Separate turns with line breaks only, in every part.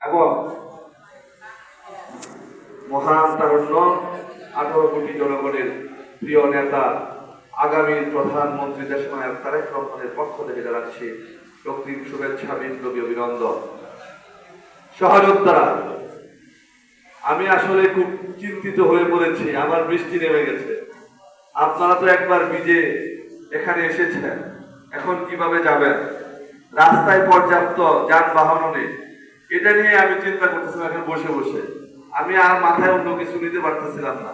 এবং মহান তারুণ্য 18 কোটি জনগণের প্রিয় নেতা আগামী প্রধানমন্ত্রী দেশনায়ক তারেক রহমানের পক্ষ থেকে জানাচ্ছি রক্তিম শুভেচ্ছা বিপ্লবী অভিনন্দন। সহযোদ্ধারা, আমি আসলে খুব চিন্তিত হয়ে পড়েছি। আমার বৃষ্টি নেমে গেছে, আপনারা তো একবার ভিজে এখানে এসেছেন, এখন কিভাবে যাবেন? রাস্তায় পর্যাপ্ত যানবাহন নেই, এটা নিয়ে আমি চিন্তা করতেছিলাম এখন বসে বসে। আমি আর মাথায় অন্য কিছু নিতে পারতেছিলাম না,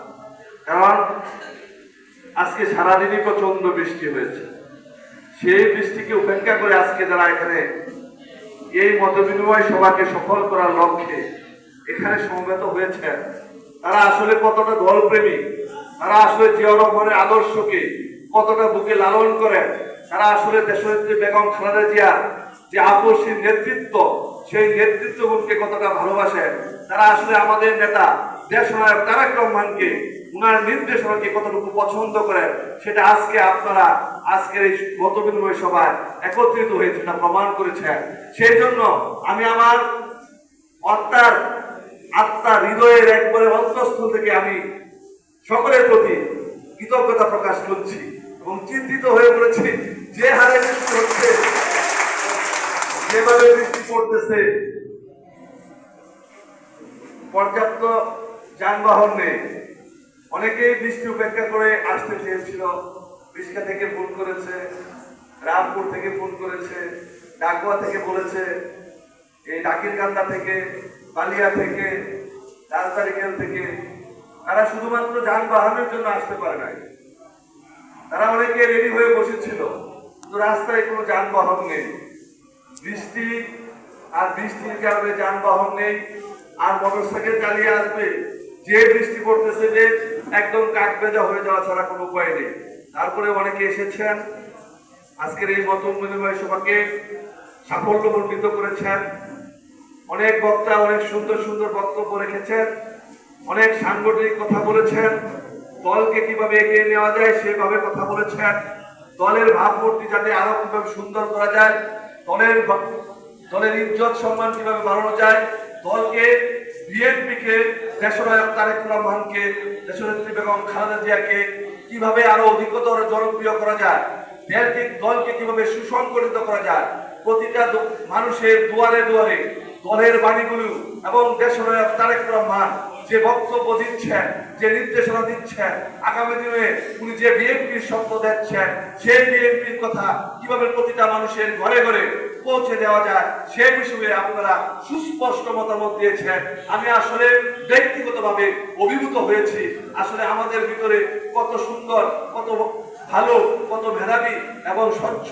কারণ আজকে সারাদিনই প্রচন্ড বৃষ্টি হয়েছে। সেই বৃষ্টিকে উপেক্ষা করে আজকে যারা এখানে এই মত বিনিময় সভাকে সফল করার লক্ষ্যে এখানে সমবেত হয়েছেন, তারা আসলে কতটা দলপ্রেমী, তারা আসলে জিয়া রহমানের আদর্শকে কতটা বুকে লালন করেন, তারা আসলে দেশনেত্রী বেগম খালেদা জিয়া যে আপসী নেতৃত্ব, সেই নেতৃত্বগুণকে কতটা ভালোবাসেন, তারা আসলে আমাদের নেতা দেশনায়ক তারেক রহমানকে, উনার নির্দেশনাকে কতটুকু পছন্দ করেন, সেটা আজকে আপনারা আজকের এই মত বিনিময় সভায় একত্রিত হয়ে সেটা প্রমাণ করেছেন। সেই জন্য আমি আমার আত্মা হৃদয়ের একবারে অন্তঃস্থল থেকে আমি সকলের প্রতি কৃতজ্ঞতা প্রকাশ করছি এবং চিন্তিত হয়ে পড়েছি। যে হারে বৃষ্টি হচ্ছে, যেভাবে বৃষ্টি পড়তেছে, পর্যাপ্ত যানবাহন নেই। অনেকেই বৃষ্টি উপেক্ষা করে আসতে চেয়েছিল, রিক্সা থেকে ফোন করেছে, রামপুর থেকে ফোন করেছে, ডাকুয়া থেকে বলেছে, এই ডাকিরকান্দা থেকে, বালিয়া থেকে, রাজবাড়িখাল থেকে, তারা শুধুমাত্র যানবাহনের জন্য আসতে পারে নাই। তারা অনেকে রেডি হয়ে বসেছিল, কিন্তু রাস্তায় কোনো যানবাহন নেই। বৃষ্টি আর বৃষ্টির কারণে যানবাহন নেই, আর মোটরসাইকেল চালিয়ে আসবে, যে বৃষ্টি পড়তেছে যে একদম কাক ভেজা হয়ে যাওয়া ছাড়া কোনো উপায় নেই। তারপরে অনেকে এসেছেন, আজকের এই মত বিনিময় সভাকে সাফল্যমণ্ডিত করেছেন। অনেক বক্তা অনেক সুন্দর সুন্দর বক্তব্য রেখেছেন, অনেক সাংগঠনিক কথা বলেছেন, দলকে কিভাবে এগিয়ে নেওয়া যায় সেভাবে কথা বলেছেন, দলের ভাবমূর্তি যাতে আরো কিভাবে সুন্দর করা যায়, দলের ইজ্জত সম্মান কিভাবে বাড়ানো যায়, দলকে বিএনপিকে, দেশনায়ক তারেক রহমানকে, দেশনেত্রী বেগম খালেদা জিয়াকে কিভাবে আরো অধিকতর জনপ্রিয় করা যায়, দলকে কিভাবে সুসংগঠিত করা যায়, প্রতিটা মানুষের দুয়ারে দুয়ারে দলের বাণীগুলো এবং দেশনায়ক তারেক রহমান যে বক্তব্য দিচ্ছেন, যে নির্দেশনা দিচ্ছেন, আগামী দিনে উনি যে বিএনপির শব্দ দিচ্ছেন, সেই বিএনপির কথা কিভাবে প্রতিটা মানুষের ঘরে ঘরে পৌঁছে দেওয়া যায়, সে বিষয়ে আপনারা সুস্পষ্ট মতামত দিয়েছেন। আমি আসলে ব্যক্তিগতভাবে অভিভূত হয়েছি। আসলে আমাদের ভিতরে কত সুন্দর, কত ভালো, কত মেধাবী এবং স্বচ্ছ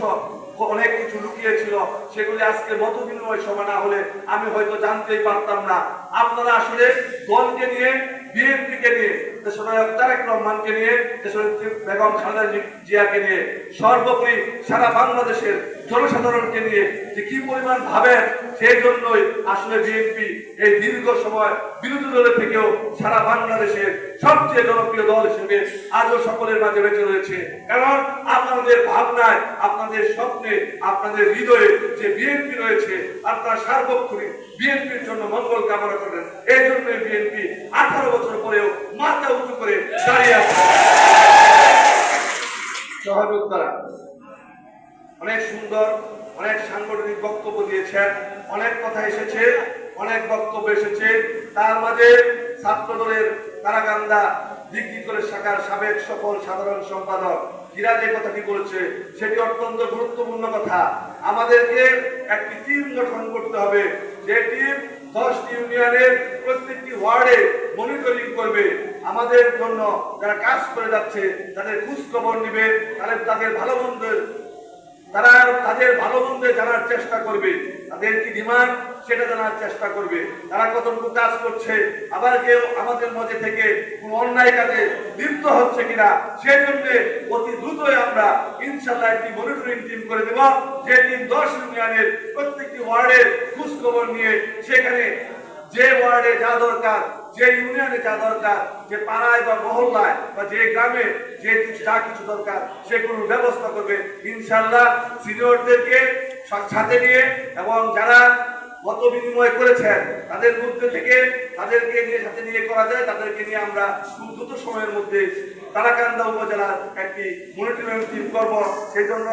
অনেক কিছু লুকিয়ে ছিল, সেগুলি আজকে মত বিনিময় সভা না হলে আমি হয়তো জানতেই পারতাম না। আপনারা আসলে দলকে নিয়ে, বিএনপিকে নিয়ে, দেশনায়ক তারেক রহমানকে নিয়ে, দেশনেত্রী বেগম খালেদা জিয়াকে নিয়ে, সর্বোপরি সারা বাংলাদেশের জনসাধারণকে নিয়ে যে কি পরিমাণ ভাবেন, সেই জন্যই আসলে বিএনপি এই দীর্ঘ সময় বিরোধী দলের থেকেও সারা বাংলাদেশের সবচেয়ে জনপ্রিয় দল হিসেবে আজও সকলের মাঝে বেঁচে রয়েছে। কারণ আপনাদের ভাবনায়, আপনাদের স্বপ্নে, আপনাদের হৃদয়ে যে বিএনপি রয়েছে, আপনারা সার্বক্ষণিক বিএনপির জন্য মঙ্গল কামনা করেন। এই জন্য বিএনপি 18 বছর পরেও মাথা উঁচু করে দাঁড়িয়ে আছে। সহযোদ্ধারা অনেক সুন্দর, অনেক সাংগঠনিক বক্তব্য দিয়েছেন, অনেক কথা এসেছে, অনেক বক্তব্য এসেছে। তার মাঝে ছাত্র দলের কারাকান্দা ডিগ্রি কলেজ শাখার সাবেক সফল সাধারণ সম্পাদক হীরা যে কথাটি বলেছে, সেটি অত্যন্ত গুরুত্বপূর্ণ কথা। আমাদেরকে একটি টিম গঠন করতে হবে, যে টিম 10টি ইউনিয়নের প্রত্যেকটি ওয়ার্ডে মনিটরিং করবে, আমাদের জন্য যারা কাজ করে যাচ্ছে তাদের খোঁজ খবর নিবে, তাদের ভালো মন্দ, তারা তাদের ভালো মন্দ জানার চেষ্টা করবে, তাদের কি ডিমান্ড সেটা জানার চেষ্টা করবে, তারা কতটুকু কাজ করছে, আবার কেউ আমাদের মধ্যে থেকে কোন অন্যায় কাজে লিপ্ত হচ্ছে কিনা, সেই জন্য অতি দ্রুতই আমরা ইনশাআল্লাহ একটি মনিটরিং টিম করে দেব, যে টিম 10 ইউনিয়নের প্রত্যেকটি ওয়ার্ডের খোঁজ খবর নিয়ে সেখানে যে ওয়ার্ডে যা দরকার, যে ইউনিয়নে যা দরকার, যে পাড়ায় বা মহল্লায় বা যে গ্রামে যে যা কিছু দরকার সেগুলোর ব্যবস্থা করবে ইনশাআল্লাহ। সিনিয়রদেরকে সাথে নিয়ে এবং যারা মত বিনিময় করেছেন, তাদের মধ্যে থেকে তাদেরকে নিয়ে সাথে নিয়ে করা যায়, তাদেরকে নিয়ে আমরা খুব দ্রুত সময়ের মধ্যে তারাকান্দা উপজেলার একটি মনিটরিং টিম করব। সেই জন্য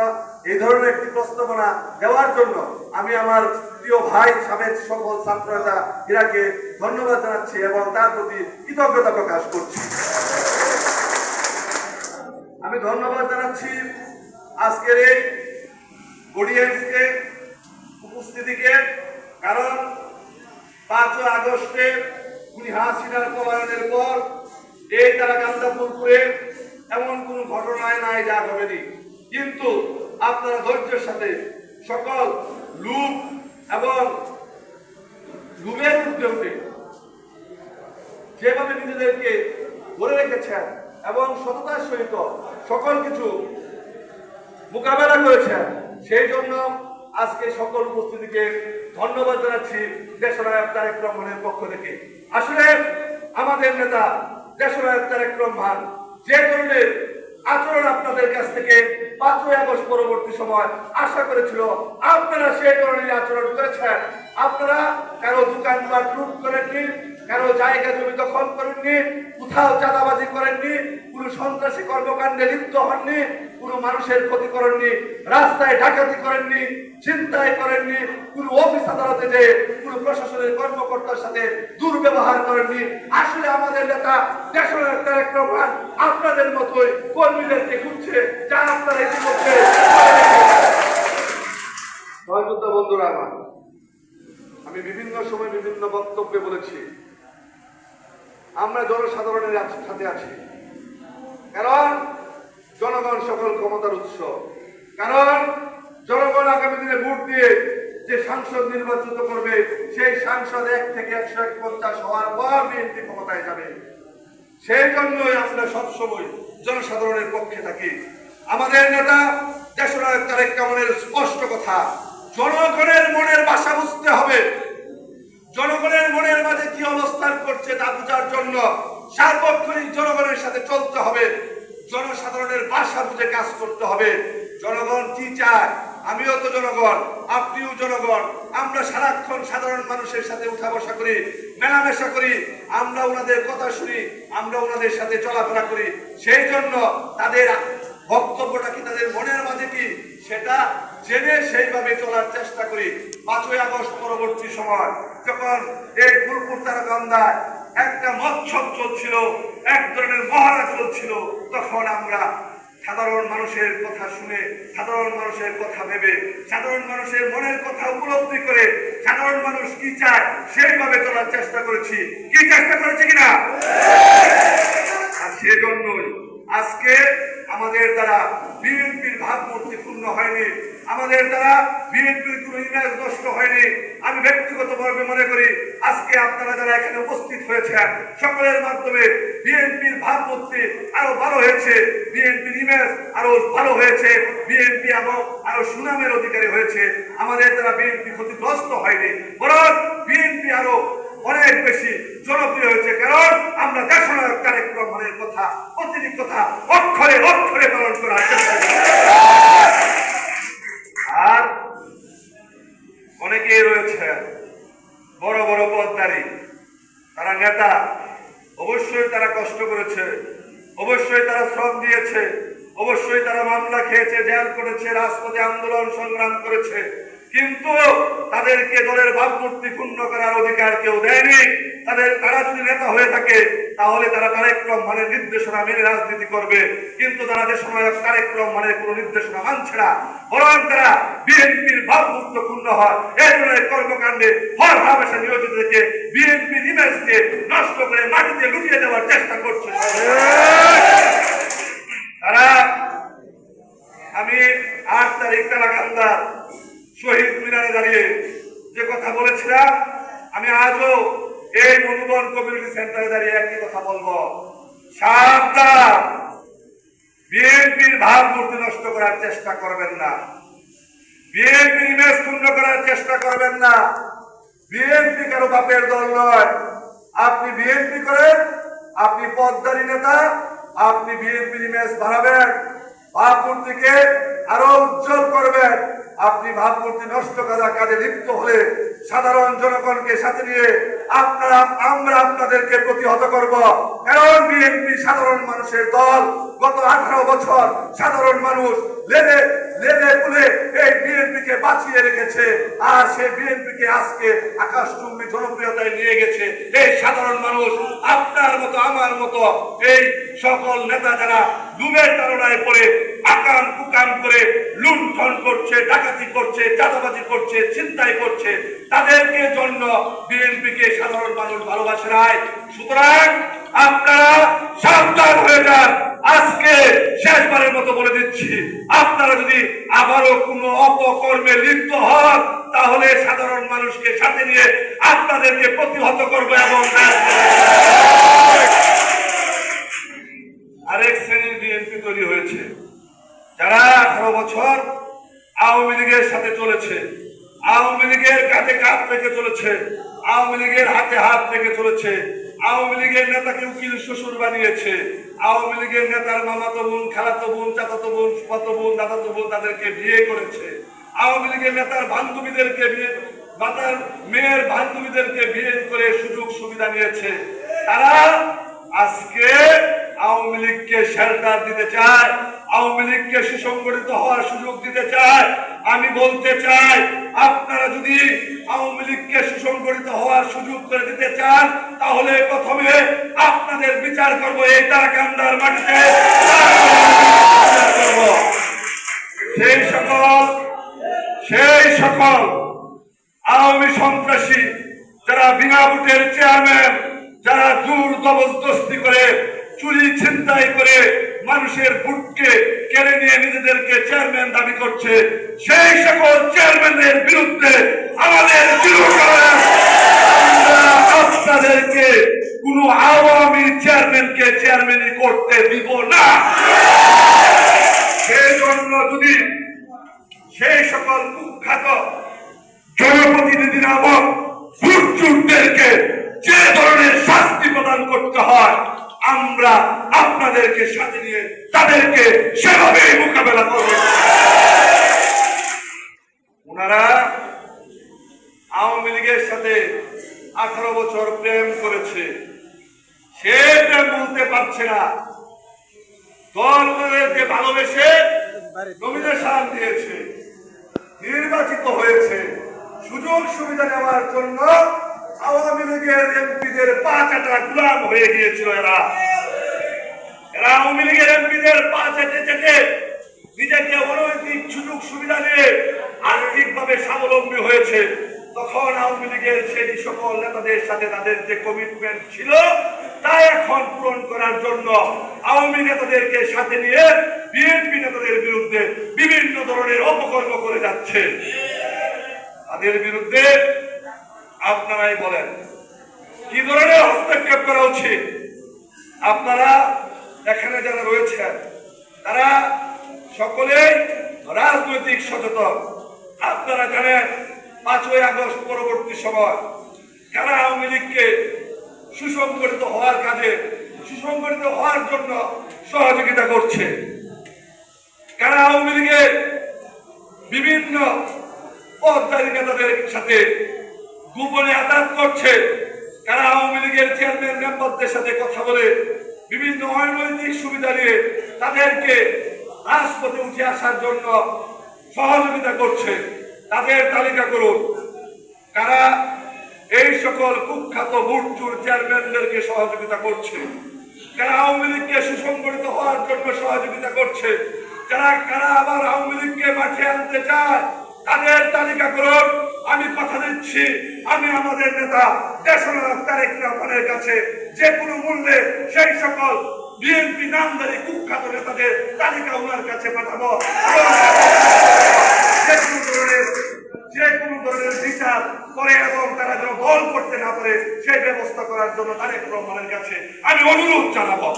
এই ধরনের একটি প্রস্তাবনা দেওয়ার জন্য আমি আমার প্রিয় ভাই সাবেক সকল ছাত্রনেতা ইরাকে ধন্যবাদ জানাচ্ছি এবং তার প্রতি কৃতজ্ঞতা প্রকাশ করছি। আমি ধন্যবাদ জানাচ্ছি আজকের এই অডিয়েন্সকে, উপস্থিতিকে, কারণ 5 আগস্টে উনি হাসিনার পলায়নের পর এই তারাকান্দা ফুলপুরে এমন কোন ঘটনায় নাই যা ঘটেনি, কিন্তু আপনারা ধৈর্যের সাথে সকল লুপ এবং লুপের উঠে উঠে যেভাবে নিজেদেরকে ধরে রেখেছেন এবং সততার সহিত সকল কিছু মোকাবেলা করেছেন, সেই জন্য আজকে সকল উপস্থিতিকে ধন্যবাদ জানাচ্ছি দেশনায়ক তারেক রহমানের পক্ষ থেকে। আসলে আমাদের নেতা দেশনায়ক তারেক রহমান যে ধরনের আচরণ আপনাদের কাছ থেকে 5 আগস্ট পরবর্তী সময় আশা করেছিল, আপনারা সেই ধরনের আচরণ করেছেন। আপনারা কারো দোকানপাট লুট করেননি, কারো জায়গা জমি দখল করেননি, কোথাও চাঁদাবাজি করেননি, কোনো সন্ত্রাসী কর্মকাণ্ডে লিপ্ত হননি, কোনো মানুষের ক্ষতি করেননি, রাস্তায় ডাকাতি করেননি, ছিনতাই করেননি, কোনো অফিস আদালতে যে কোনো প্রশাসনের কর্মকর্তার সাথে দুর্ব্যবহার করেননি। আসলে আমাদের নেতা দেশনায়ক তারেক রহমান আপনাদের মতোই কর্মীদেরকে খুঁজছে, যা আপনারা ইতিমধ্যে। বন্ধুরা আমার, আমি বিভিন্ন সময় বিভিন্ন বক্তব্যে বলেছি আমরা জনসাধারণের সাথে আছি, কারণ জনগণ সকল ক্ষমতার উৎস, কারণ জনগণ আগামী দিনে ভোট দিয়ে যে সাংসদ নির্বাচিত করবে সেই সাংসদ 1 থেকে 150 হওয়ার পর বিএনপি ক্ষমতায় যাবে। সেই জন্যই আমরা সবসময় জনসাধারণের পক্ষে থাকি। আমাদের নেতা দেশনায়ক তারেক রহমানের স্পষ্ট কথা, জনগণের মনের ভাষা বুঝতে হবে, জনগণের মনের মাঝে কি অবস্থান করছে তা বোঝার জন্য সার্বক্ষণিক জনগণের সাথে চলতে হবে, জনসাধারণের ভাষা বুঝে কাজ করতে হবে। জনগণ কি চায়, আমিও তো জনগণ, আপনিও জনগণ, আমরা সারাক্ষণ সাধারণ মানুষের সাথে উঠা বসা করি, মেলামেশা করি, আমরা ওনাদের কথা শুনি, আমরা ওনাদের সাথে চলাফেরা করি। সেই জন্য তাদের বক্তব্যটা কি, তাদের মনের মাঝে কি, সেটা জেনে সেইভাবে চলার চেষ্টা করি। 5 আগস্ট পরবর্তী সময় যখন এই ফুলপুর তারাকান্দায় একটা মৎসব চলছিল, এক ধরনের মহড়া চলছিল, তখন আমরা সাধারণ মানুষের কথা শুনে, সাধারণ মানুষের কথা ভেবে, সাধারণ মানুষের মনের কথা উপলব্ধি করে সাধারণ মানুষ কি চায় সেইভাবে চলার চেষ্টা করেছি। কি চেষ্টা করেছি কিনা? আর সেজন্যই আজকে আমাদের দ্বারা বিএনপির ভাবমূর্তি পূর্ণ হয়নি, আমাদের দ্বারা বিএনপির কোনো ইমেজ নষ্ট হয়নি। আমি ব্যক্তিগতভাবে মনে করি আজকে আপনারা যারা এখানে উপস্থিত হয়েছেন সকলের মাধ্যমে বিএনপির ভাবমূর্তি আরো ভালো হয়েছে, বিএনপির ইমেজ আরো ভালো হয়েছে, বিএনপি আরো সুনামের অধিকারী হয়েছে। আমাদের দ্বারা বিএনপি ক্ষতিগ্রস্ত হয়নি, বরং বিএনপি আরো অনেক বেশি জনপ্রিয় হয়েছে, কারণ আমরা দেশনায়ক তারেক রহমানের কথা, প্রতিটি কথা অক্ষরে অক্ষরে পালন করার চেষ্টা করি। আর অনেকেই রয়েছে বড় বড় পদধারী, তারা নেতা, অবশ্যই তারা কষ্ট করেছে, অবশ্যই তারা শ্রম দিয়েছে, অবশ্যই তারা মামলা খেয়েছে, জেল করেছে, রাজপথে আন্দোলন সংগ্রাম করেছে, কিন্তু তাদেরকে দলের ভাবমূর্তি পূর্ণ করার অধিকার কেউ দেয়নি। তারা যদি নেতা হয়ে থাকে তাহলে তারা তারেক রহমানের নির্দেশনা মেনে রাজনীতি করবে, কিন্তু তারা দেশনায়ক তারেক রহমানের কোন নির্দেশনা মানছে না, বরং তারা বিএনপির ভাবমূর্তি পূর্ণ হয় এই ধরনের কর্মকাণ্ডে হর হামেশা নিয়োজিত থেকে বিএনপির ইমেজকে নষ্ট করে মাটিতে লুটিয়ে দেওয়ার চেষ্টা করছে। তারা আমি 8 তারিখ তারাকান্দা শহীদ মিনারে দাঁড়িয়ে যে কথা বলেছিলাম, আমি আজও এই মধুবন কমিউনিটি সেন্টারে দাঁড়িয়ে একই কথা বলবো, সাবধান, বিএনপির ভাবমূর্তি নষ্ট করার চেষ্টা করবেন না, বিএনপির ইমেজ পূর্ণ করার চেষ্টা করবেন না। বিএনপি কারো বাপের দল নয়। আপনি বিএনপি করেন, আপনি পদধারী নেতা, আপনি বিএনপির ইমেজ বাড়াবেন, ভাবমূর্তিকে আরো উজ্জ্বল করবেন। আপনি ভাবমূর্তি নষ্ট করার কাজে লিপ্ত হলে সাধারণ জনগণকে সাথে নিয়ে আমরা আপনাদেরকে প্রতিহত করব। কারণ বিএনপি সাধারণ মানুষের দল। গত 18 বছর সাধারণ মানুষ লেদে পুলে এই বিএনপিকে বাঁচিয়ে রেখেছে, আর সেই বিএনপিকে আজকে আকাশচুম্বী জনপ্রিয়তায় নিয়ে গেছে এই সাধারণ মানুষ। আপনার মতো আমার মতো এই সকল নেতা যারা লুমের তাড়নায় পড়ে আকাম কুকাম করে লুণ্ঠন করছে, ডাকাতি করছে, চাঁদাবাজি করছে, ছিনতাই করছে, তাদেরকে জন্য বিএনপিকে সাধারণ মানুষ ভালোবাসে নাই। সুতরাং আপনারা সাবধান হয়ে যান। আজকে শেষবারের মতো বলে দিচ্ছি, আপনারা যদি আবারও কোনো অপকর্মে লিপ্ত হন তাহলে সাধারণ মানুষকে সাথে নিয়ে আপনাদেরকে প্রতিহত করবে। এবং আরেক শ্রেণীর বিএনপি তৈরি হয়েছে যারা 18 বছর আওয়ামী লীগের সাথে চলেছে, আওয়ামী লীগের কাঁধে কাঁধ রেখে চলেছে, আওয়ামী লীগের হাতে হাত রেখে চলেছে, আওয়ামী লীগের নেতাকে উকিল শ্বশুর বানিয়েছে, আওয়ামী লীগের নেতার মামাতো বোন, খালাতো বোন, চাচাতো বোন, ফুফাতো বোন, দাদাতো বোন তাদেরকে বিয়ে করেছে, আওয়ামী লীগের নেতার বান্ধবীদেরকে বিয়ে, মাতার মেয়ের বান্ধবীদেরকে বিয়ে করে সুযোগ সুবিধা নিয়েছে। তারা আজকে আওয়ামী লীগকে শেল্টার দিতে চায়, আওয়ামী লীগকে সুসংগঠিত হওয়ার সুযোগ দিতে চায়। আমি বলতে চাই, আপনারা যদি আওয়ামী লীগকে সুসংগঠিত হওয়ার সুযোগ করে দিতে চান তাহলে প্রথমে আপনাদের বিচার করব এই তারাকান্দার মাটিতে। সেই সকল আওয়ামী সন্ত্রাসী যারা বিনা ভোটের চেয়ারম্যান, যারা জোর জবরদস্তি করে চুরি ছিনতাই করে মানুষের ভোটকে কেড়ে নিয়ে নিজেদেরকে চেয়ারম্যান দাবি করছে, সেই সকল চেয়ারম্যানের বিরুদ্ধে আমাদের আপনাদেরকে কোন আওয়ামী চেয়ারম্যানকে চেয়ারম্যানই করতে দিব না। সেই জন্য যদি সেই সকল কুখ্যাত জনপ্রতিনিধি নামক ভোটচোরদেরকে যে ধরনের শাস্তি প্রদান করতে হয় আমরা আপনাদেরকে সাথে নিয়ে তাদেরকে সেভাবেই মোকাবেলা করব। ওনারা আওয়ামী লীগের সাথে 18 বছর প্রেম করেছে, সে প্রেম বলতে পারছে না। দলকে ভালোবেসে নমিনেশন দিয়েছে, নির্বাচিত হয়েছে, সুযোগ সুবিধা নেওয়ার জন্য আওয়ামী লীগের এমপিদের পা চাটা গোলাম হয়ে গিয়েছিল। এরা আওয়ামী লীগের এমপিদের পা চেটে চেটে নিজেকে অনৈতিক সুযোগ সুবিধা নিয়ে আর্থিকভাবে স্বাবলম্বী হয়েছে। তখন আওয়ামী লীগের সেই সকল নেতাদের সাথে তাদের যে কমিটমেন্ট ছিল তা এখন পূরণ করার জন্য আওয়ামী নেতাদেরকে সাথে নিয়ে বিএনপি নেতাদের বিরুদ্ধে বিভিন্ন ধরনের অপকর্ম করে যাচ্ছে। তাদের বিরুদ্ধে আপনারাই বলেন কি ধরনের হস্তক্ষেপ করা উচিত। আপনারা এখানে যারা রয়েছেন তারা সকলেই রাজনৈতিক সচেতন। আপনারা জানেন 5ই আগস্ট পরবর্তী সময় যারা আওয়ামী লীগকে সুসংগঠিত হওয়ার কাজে সুসংগঠিত হওয়ার জন্য সহযোগিতা করছে, কারা আওয়ামী লীগের বিভিন্ন পদধারী নেতাদের সাথে গোপনে আঘাত করছে, কারা আওয়ামী লীগের চেয়ারম্যান মেম্বারদের সাথে কথা বলে বিভিন্ন অনৈতিক সুবিধা নিয়ে তাদেরকে রাজপথে উঠে আসার জন্য সহযোগিতা করছে, তাদের তালিকা করুন। কারা এই সকল কুখ্যাত ভোটচোর চেয়ারম্যানদেরকে সহযোগিতা করছে, কারা আওয়ামী লীগকে সুসংগঠিত হওয়ার জন্য সহযোগিতা করছে, কারা আবার আওয়ামী লীগকে মাঠে আনতে চায় তাদের তালিকা করুন। আমি কথা দিচ্ছি, আমি আমাদের নেতা দেশনায়ক তারেক রহমানের কাছে যে কোনো মূল্যে সেই সকল বিএনপি নামধারী কুখ্যাত নেতাদের তালিকা ওনার কাছে পাঠাবো। যে কোনো ধরনের বিচার করে এবং তারা যেন দল করতে না পারে সেই ব্যবস্থা করার জন্য তারেক রহমানের কাছে আমি অনুরোধ জানাবো।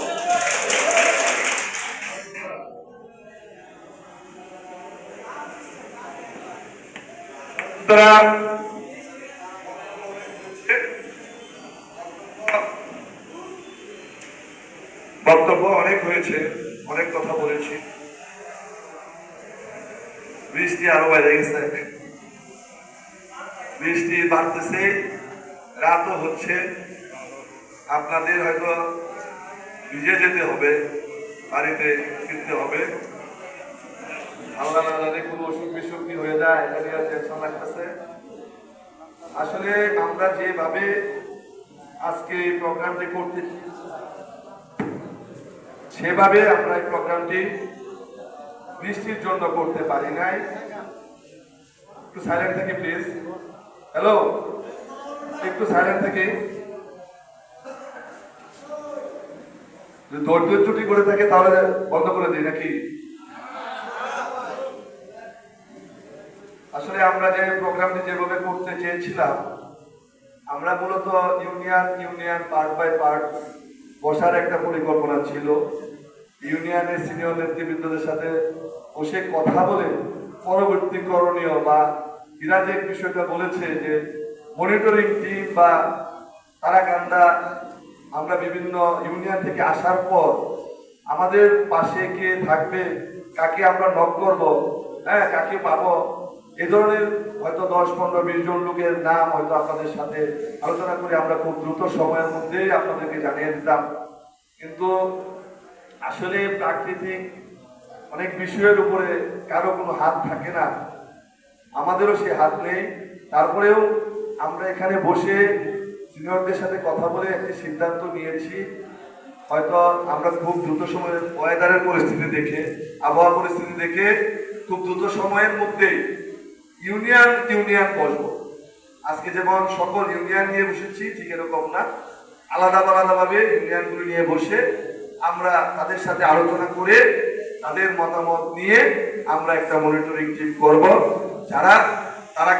বক্তব্য অনেক হয়েছে, অনেক কথা বলেছি, বৃষ্টি আরো বাইরে গেছে। বৃষ্টি বাড়তেছে, রাতও হচ্ছে, আপনাদের হয়তো ভিজে যেতে হবে, বাড়িতে ফিরতে হবে। আল্লাহ না জানে কোনো অসুখ বিসুখ কি হয়ে যায়, এটা নিয়ে টেনশন লাগতেছে। আসলে আমরা যেভাবে আজকে এই প্রোগ্রামটি করতেছি, সেভাবে আমরা এই প্রোগ্রামটি বৃষ্টির জন্য করতে পারি নাই। একটু সাইলেন্ট থাকি প্লিজ। হ্যালো, একটু সাইলেন্ট থাকি। যদি ধৈর্য ত্রুটি করে থাকে তাহলে বন্ধ করে দিই নাকি? আসলে আমরা যে প্রোগ্রামটি যেভাবে করতে চেয়েছিলাম, আমরা মূলত ইউনিয়ন পার্ট বাই পার্ট বসার একটা পরিকল্পনা ছিল। ইউনিয়নের সিনিয়র নেতৃবৃন্দদের সাথে বসে কথা বলে পরবর্তী করণীয় বা এরা যে বিষয়টা বলেছে যে মনিটরিং টিম বা তারাকান্দা, আমরা বিভিন্ন ইউনিয়ন থেকে আসার পর আমাদের পাশে কে থাকবে, কাকে আমরা নক করব, হ্যাঁ কাকে পাবো, এ ধরনের হয়তো 10-15-20 জন লোকের নাম হয়তো আপনাদের সাথে আলোচনা করে আমরা খুব দ্রুত সময়ের মধ্যেই আপনাদেরকে জানিয়ে দিতাম। কিন্তু আসলে প্রাকৃতিক অনেক বিষয়ের উপরে কারো কোনো হাত থাকে না, আমাদেরও সে হাত নেই। তারপরেও আমরা এখানে বসে সিনিয়রদের সাথে কথা বলে একটি সিদ্ধান্ত নিয়েছি। হয়তো আমরা খুব দ্রুত সময়ের ওয়েদারের পরিস্থিতি দেখে, আবহাওয়া পরিস্থিতি দেখে খুব দ্রুত সময়ের মধ্যে ইউনিয়ন বসবো। আজকে যেমন সকল ইউনিয়ন নিয়ে বসেছি, ঠিক এরকম না, আলাদাভাবে ইউনিয়নগুলো নিয়ে বসে আমরা তাদের সাথে আলোচনা করে তাদের মতামত নিয়ে আমরা একটা মনিটরিং টিম করব, যারা তারা